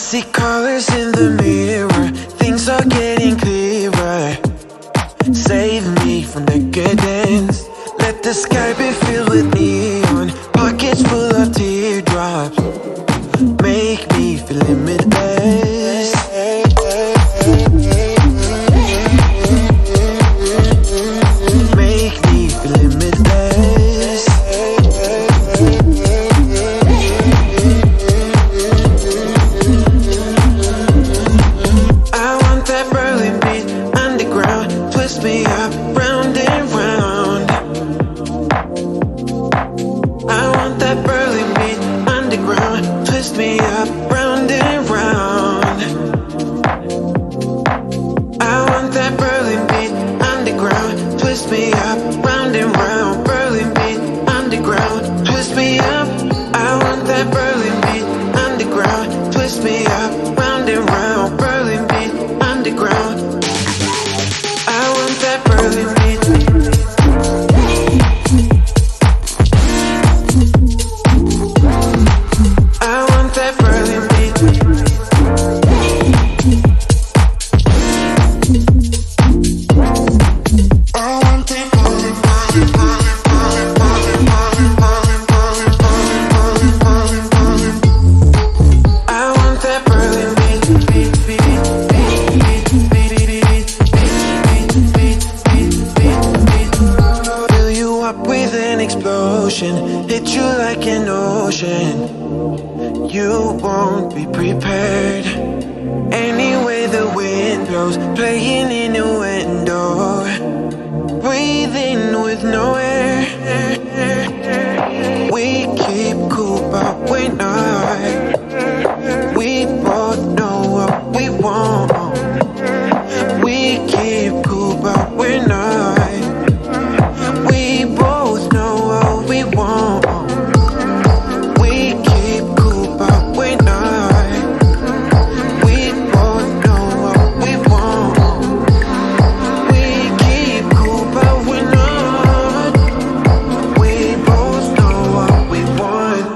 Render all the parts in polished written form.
see colors in the mirror, things are getting clearer. Save me from decadence. Let the sky be filled with neon, pockets full of teardrops. Make me feel limitless. Make me feel limitless. I want that Berlin beat underground, twist me up round and round. I want that Berlin beat underground, twist me up round and round. I want that Berlin beat underground, twist me up round and round. Berlin beat underground, twist me up. I want that Berlin beat underground, twist me up round and round. Berlin beat underground. I want that Berlin beat. I want that Berlin beat. I want that Berlin, Berlin, Berlin, Berlin, Berlin, Berlin, Berlin, Berlin, Berlin, Berlin. I want that Berlin beat, beat, beat, beat, beat, beat, beat, beat, beat, beat, beat. Fill you up with an explosion, hit you like an ocean. You won't be prepared. Anyway the wind blows, playing in a window, breathing with no air. We keep cool but we're not. We both know what we want. We keep cool but we're not. We both know what we want. We keep cool but we're not. We both know what we want. We keep cool but we're not. We both know what we want.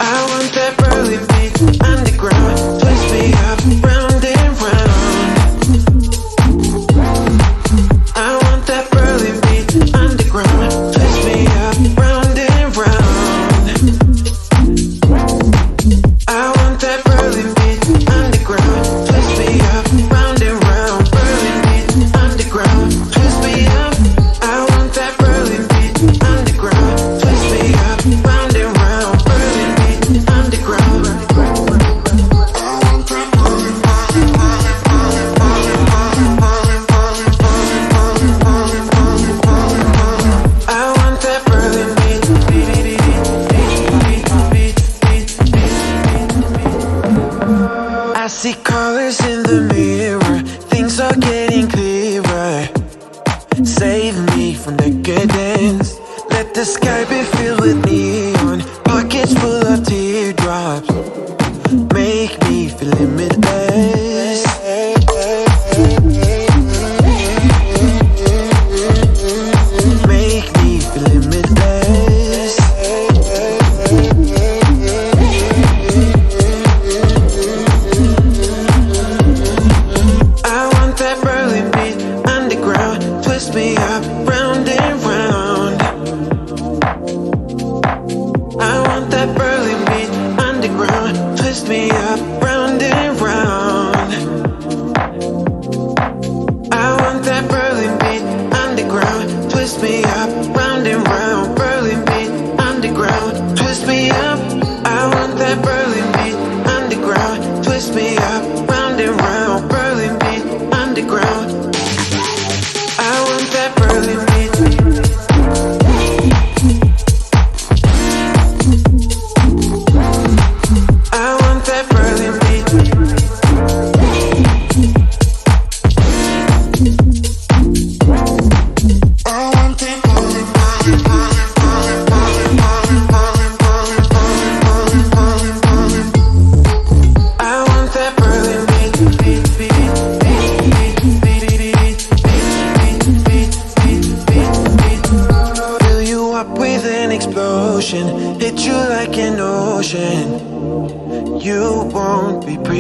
I want that Berlin beat underground, twist me up round and round. I want that Berlin beat underground, twist me up round and round. I want that Berlin beat underground, twist me up round and round. Berlin beat underground, twist me up. I want that Berlin beat underground, twist me up round and round. Berlin beat underground. I want that Berlin, Berlin, Berlin, Berlin, Berlin, Berlin, Berlin, Berlin, Berlin, Berlin, Berlin, Berlin. I want that Berlin beat, beat, beat, beat, beat, beat, beat, beat. I see colors in the mirror, things are getting clearer. Save me from decadence. Let the sky be filled with neon, pockets full of teardrops. Make me feel limitless. Make me feel limitless. I want that Berlin beat underground, twist me up round and round. I want that Berlin beat underground, twist me up round and round. I want that Berlin beat underground, twist me up round and round. Berlin beat underground, twist me up. I want that Berlin beat underground, twist me up round and round. Berlin beat underground. I want that Berlin beat. I want that Berlin beat. I want that Berlin, Berlin, Berlin, Berlin, Berlin, Berlin, Berlin, Berlin, Berlin, Berlin, Berlin. I want that Berlin beat.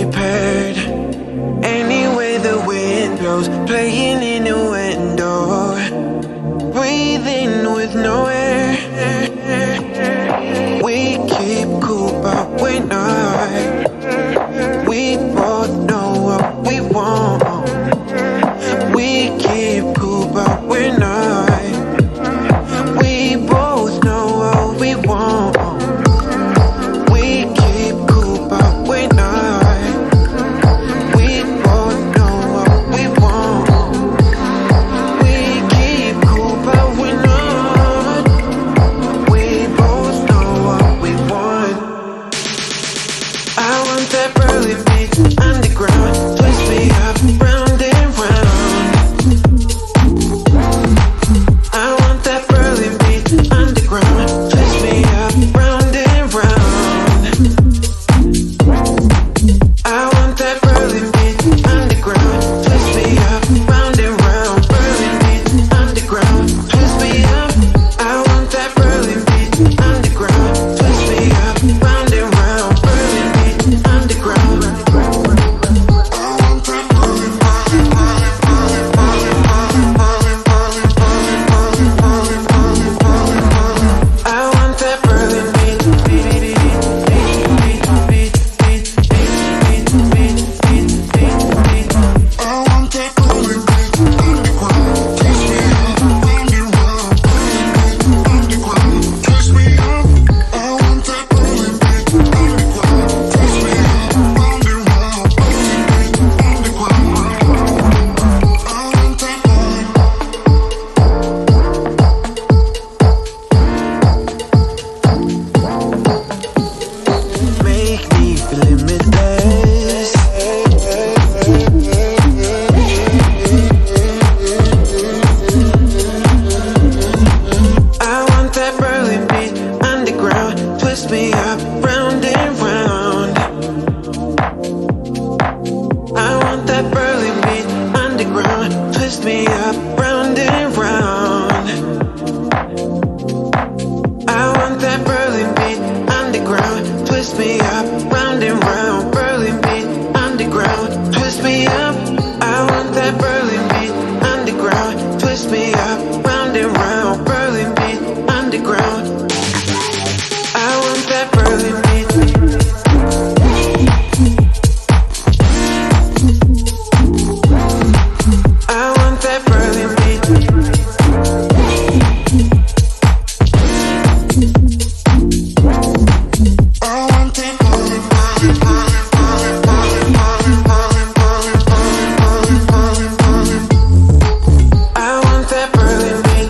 prepared. Anyway the wind blows, playing in the window, breathing with no air. We keep cool but we're not. We both know what we want. We keep cool but we're not. We both know what we want. We keep cool but we're not. We both know what we want. We keep cool but we're not. We both know what we want. I want that Berlin beat underground, twist me up round and round. I want that Berlin beat underground, twist me up round and round. I want that Berlin beat underground, twist me up round and round. Berlin beat underground, twist me up. I want that Berlin beat underground, twist me up round and round. Berlin beat underground. I want that Berlin beat. Make me feel limitless. I want that Berlin beat underground, twist me up round and round. I want that Berlin beat underground, twist me up round and round. I want that Berlin beat underground, twist me up round and round. Berlin beat underground, twist me up. I want that Berlin beat underground, twist me up round and round. Berlin beat underground. I want that Berlin beat. I want that Berlin beat. I want that Berlin beat.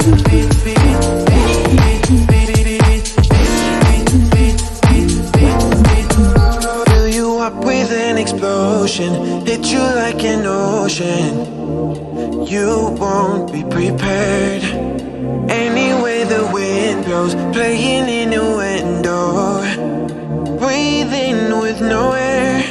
Fill you up with an explosion, hit you like an ocean. You won't be prepared. Anyway the wind blows, playing in the window, breathing with no air.